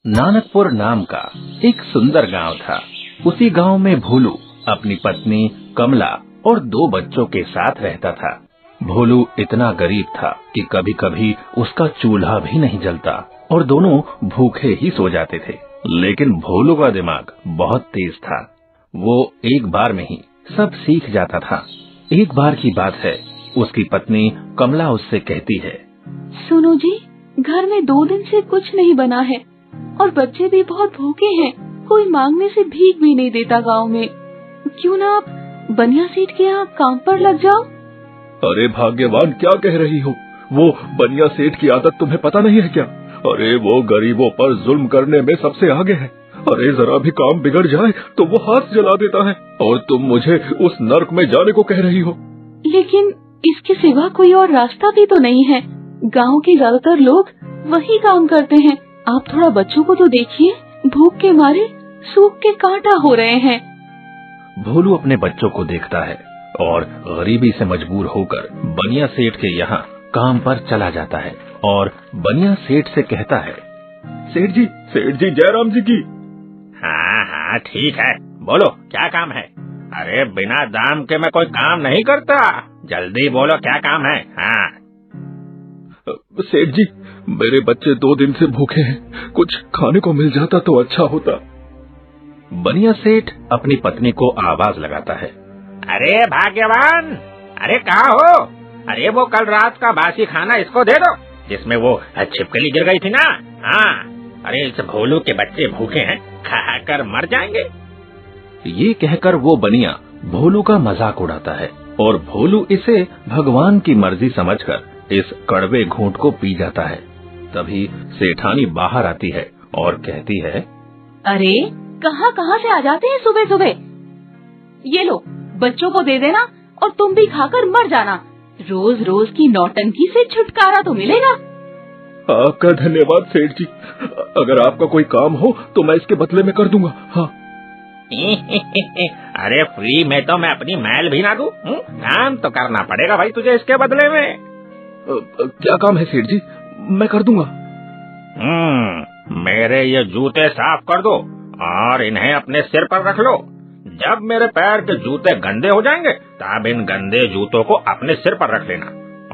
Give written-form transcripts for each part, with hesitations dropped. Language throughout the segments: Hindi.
नानकपुर नाम का एक सुंदर गांव था। उसी गांव में भोलू अपनी पत्नी कमला और 2 बच्चों के साथ रहता था। भोलू इतना गरीब था कि कभी कभी उसका चूल्हा भी नहीं जलता और दोनों भूखे ही सो जाते थे। लेकिन भोलू का दिमाग बहुत तेज था। वो एक बार में ही सब सीख जाता था। एक बार की बात है, उसकी पत्नी कमला उससे कहती है, सुनो जी, घर में 2 दिन से कुछ नहीं बना है और बच्चे भी बहुत भूखे हैं। कोई मांगने से भीख भी नहीं देता गांव में। क्यों ना आप बनिया सेठ के यहाँ काम पर लग जाओ। अरे भाग्यवान, क्या कह रही हो? वो बनिया सेठ की आदत तुम्हें पता नहीं है क्या? अरे वो गरीबों पर जुल्म करने में सबसे आगे है। अरे जरा भी काम बिगड़ जाए तो वो हाथ जला देता है, और तुम मुझे उस नर्क में जाने को कह रही हो। लेकिन इसके सिवा कोई और रास्ता भी तो नहीं है। गांव के ज्यादातर लोग वही काम करते हैं। आप थोड़ा बच्चों को तो देखिए, भूख के मारे सूख के कांटा हो रहे हैं। भोलू अपने बच्चों को देखता है और गरीबी से मजबूर होकर बनिया सेठ के यहाँ काम पर चला जाता है और बनिया सेठ से कहता है, सेठ जी जयराम जी की। हाँ ठीक है, बोलो क्या काम है? अरे बिना दाम के मैं कोई काम नहीं करता, जल्दी बोलो क्या काम है। हाँ सेठ जी, मेरे बच्चे 2 दिन से भूखे हैं, कुछ खाने को मिल जाता तो अच्छा होता। बनिया सेठ अपनी पत्नी को आवाज लगाता है, अरे भाग्यवान, अरे कहाँ हो? अरे वो कल रात का बासी खाना इसको दे दो, जिसमें वो छिपकली गिर गई थी ना। हाँ, अरे इस भोलू के बच्चे भूखे हैं, खाकर मर जाएंगे। ये कहकर वो बनिया भोलू का मजाक उड़ाता है और भोलू इसे भगवान की मर्जी समझकर इस कड़वे घूंट को पी जाता है। तभी सेठानी बाहर आती है और कहती है, अरे कहाँ से आ जाते हैं सुबह सुबह? ये लो, बच्चों को दे देना और तुम भी खाकर मर जाना। रोज रोज की नौटंकी से छुटकारा तो मिलेगा। आपका धन्यवाद सेठ जी, अगर आपका कोई काम हो तो मैं इसके बदले में कर दूंगा। हाँ अरे फ्री में तो मैं अपनी मैल भी ना दूं, काम तो करना पड़ेगा भाई तुझे इसके बदले में। क्या काम है सेठ जी? मैं कर दूंगा। मेरे ये जूते साफ कर दो और इन्हें अपने सिर पर रख लो। जब मेरे पैर के जूते गंदे हो जाएंगे तब इन गंदे जूतों को अपने सिर पर रख लेना।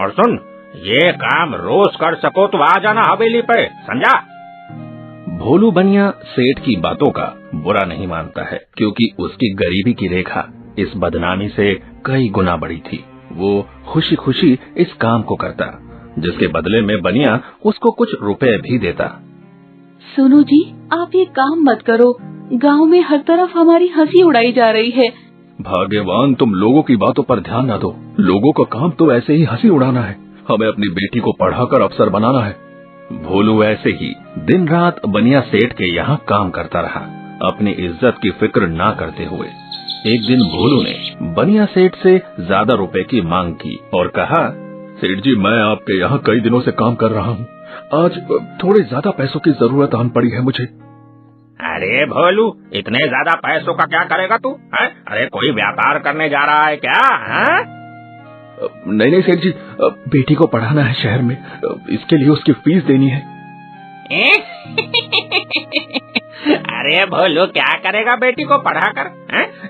और सुन, ये काम रोज कर सको तो आ जाना हवेली पे, समझा? भोलू बनिया सेठ की बातों का बुरा नहीं मानता है, क्योंकि उसकी गरीबी की रेखा इस बदनामी से कई गुना बड़ी थी। वो खुशी खुशी इस काम को करता, जिसके बदले में बनिया उसको कुछ रुपए भी देता। सुनो जी, आप ये काम मत करो, गांव में हर तरफ हमारी हंसी उड़ाई जा रही है। भाग्यवान, तुम लोगों की बातों पर ध्यान न दो। लोगों का काम तो ऐसे ही हंसी उड़ाना है। हमें अपनी बेटी को पढ़ाकर अफसर बनाना है। भोलू ऐसे ही दिन रात बनिया सेठ के यहाँ काम करता रहा, अपनी इज्जत की फिक्र ना करते हुए। एक दिन भोलू ने बनिया सेठ से ज्यादा रुपए की मांग की और कहा, सेठ जी, मैं आपके यहाँ कई दिनों से काम कर रहा हूँ, आज थोड़े ज्यादा पैसों की जरूरत आन पड़ी है मुझे। अरे भोलू, इतने ज्यादा पैसों का क्या करेगा तू? अरे कोई व्यापार करने जा रहा है क्या? नहीं सेठ जी, बेटी को पढ़ाना है शहर में, इसके लिए उसकी फीस देनी है। अरे भोलू, क्या करेगा बेटी को पढ़ाकर?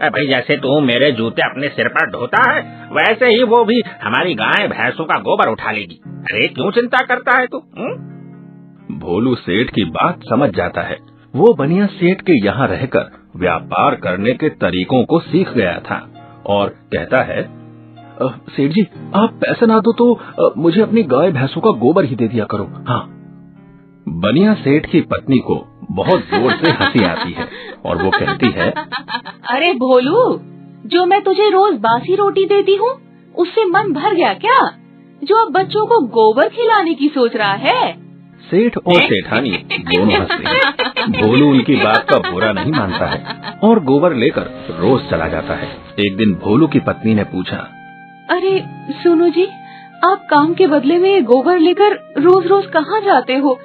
भाई जैसे तू मेरे जूते अपने सिर पर ढोता है, वैसे ही वो भी हमारी गाय भैंसों का गोबर उठा लेगी। अरे क्यों चिंता करता है तू? भोलू सेठ की बात समझ जाता है। वो बनिया सेठ के यहाँ रहकर व्यापार करने के तरीकों को सीख गया था और कहता है, सेठ जी, आप पैसे ना दो तो मुझे अपनी गाय भैंसों का गोबर ही दे दिया करो। हाँ। बनिया सेठ की पत्नी को बहुत जोर से हंसी आती है और वो कहती है, अरे भोलू, जो मैं तुझे रोज बासी रोटी देती हूँ उससे मन भर गया क्या, जो अब बच्चों को गोबर खिलाने की सोच रहा है? सेठ और सेठानी दोनों हंसते हैं। भोलू उनकी बात का बुरा नहीं मानता है और गोबर लेकर रोज चला जाता है। एक दिन भोलू की पत्नी ने पूछा, अरे सुनो जी, आप काम के बदले में गोबर लेकर रोज रोज कहाँ जाते हो?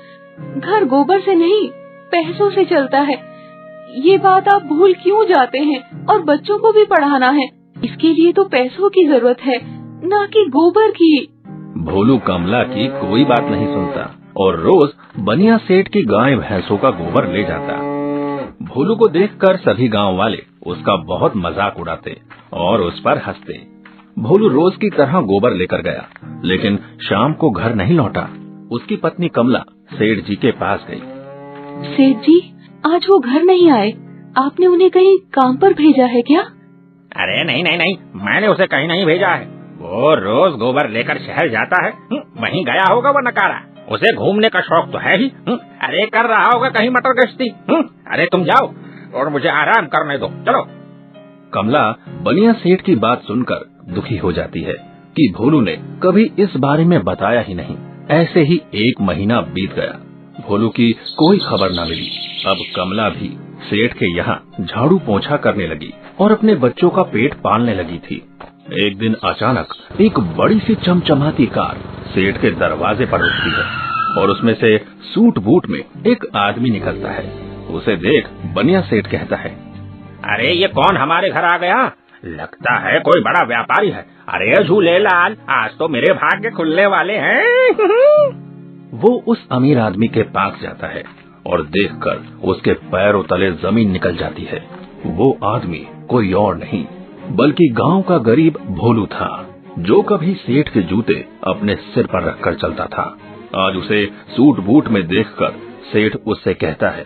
घर गोबर से नहीं, पैसों से चलता है। ये बात आप भूल क्यों जाते हैं? और बच्चों को भी पढ़ाना है, इसके लिए तो पैसों की जरूरत है, ना कि गोबर की। भोलू कमला की कोई बात नहीं सुनता और रोज बनिया सेठ की गाय भैंसों का गोबर ले जाता। भोलू को देखकर सभी गांव वाले उसका बहुत मजाक उड़ाते और उस पर हंसते। भोलू रोज की तरह गोबर लेकर गया, लेकिन शाम को घर नहीं लौटा। उसकी पत्नी कमला सेठ जी के पास गई। सेठ जी, आज वो घर नहीं आए, आपने उन्हें कहीं काम पर भेजा है क्या? अरे नहीं नहीं नहीं, मैंने उसे कहीं नहीं भेजा है। वो रोज गोबर लेकर शहर जाता है, वहीं गया होगा वो नकारा। उसे घूमने का शौक तो है ही। अरे कर रहा होगा कहीं मटर गश्ती। अरे तुम जाओ और मुझे आराम करने दो, चलो। कमला बनिया सेठ की बात सुनकर दुखी हो जाती है कि भोलू ने कभी इस बारे में बताया ही नहीं। ऐसे ही 1 महीना बीत गया, भोलू की कोई खबर न मिली। अब कमला भी सेठ के यहाँ झाड़ू पोंछा करने लगी और अपने बच्चों का पेट पालने लगी थी। एक दिन अचानक एक बड़ी सी चमचमाती कार सेठ के दरवाजे पर रुकती है और उसमें से सूट बूट में एक आदमी निकलता है। उसे देख बनिया सेठ कहता है, अरे ये कौन हमारे घर आ गया? लगता है कोई बड़ा व्यापारी है। अरे झूलेलाल, आज तो मेरे भाग्य खुलने वाले हैं। वो उस अमीर आदमी के पास जाता है और देखकर उसके पैरों तले जमीन निकल जाती है। वो आदमी कोई और नहीं बल्कि गांव का गरीब भोलू था, जो कभी सेठ के जूते अपने सिर पर रखकर चलता था। आज उसे सूट बूट में देखकर सेठ उससे कहता है,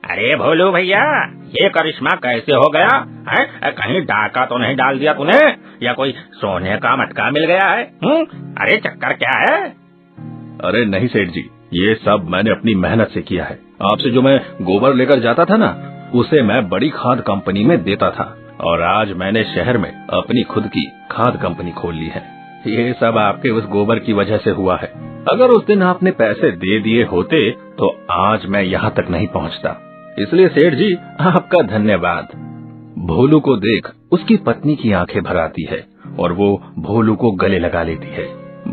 अरे भोलू भैया, ये करिश्मा कैसे हो गया है? कहीं डाका तो नहीं डाल दिया तूने, या कोई सोने का मटका मिल गया है? अरे चक्कर क्या है? अरे नहीं सेठ जी, ये सब मैंने अपनी मेहनत से किया है। आपसे जो मैं गोबर लेकर जाता था ना, उसे मैं बड़ी खाद कंपनी में देता था और आज मैंने शहर में अपनी खुद की खाद कंपनी खोल ली है। ये सब आपके उस गोबर की वजह से हुआ है। अगर उस दिन आपने पैसे दे दिए होते तो आज मैं यहाँ तक नहीं पहुँचता। इसलिए सेठ जी, आपका धन्यवाद। भोलू को देख उसकी पत्नी की आंखें भर आती है और वो भोलू को गले लगा लेती है।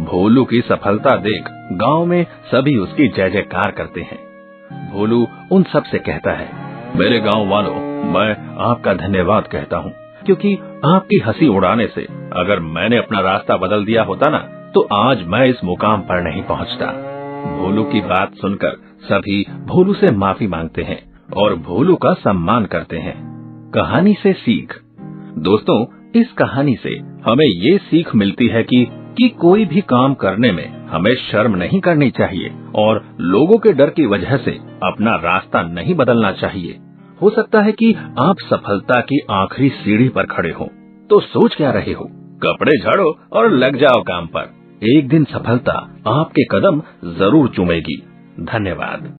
भोलू की सफलता देख गांव में सभी उसकी जय जयकार करते हैं। भोलू उन सब से कहता है, मेरे गांव वालों, मैं आपका धन्यवाद कहता हूँ, क्योंकि आपकी हंसी उड़ाने से अगर मैंने अपना रास्ता बदल दिया होता ना, तो आज मैं इस मुकाम पर नहीं पहुँचता। भोलू की बात सुनकर सभी भोलू से माफी मांगते हैं और भोलू का सम्मान करते हैं। कहानी से सीख। दोस्तों, इस कहानी से हमें ये सीख मिलती है कि कोई भी काम करने में हमें शर्म नहीं करनी चाहिए और लोगों के डर की वजह से अपना रास्ता नहीं बदलना चाहिए। हो सकता है कि आप सफलता की आखिरी सीढ़ी पर खड़े हो, तो सोच क्या रहे हो? कपड़े झाड़ो और लग जाओ काम पर। एक दिन सफलता आपके कदम जरूर चूमेगी। धन्यवाद।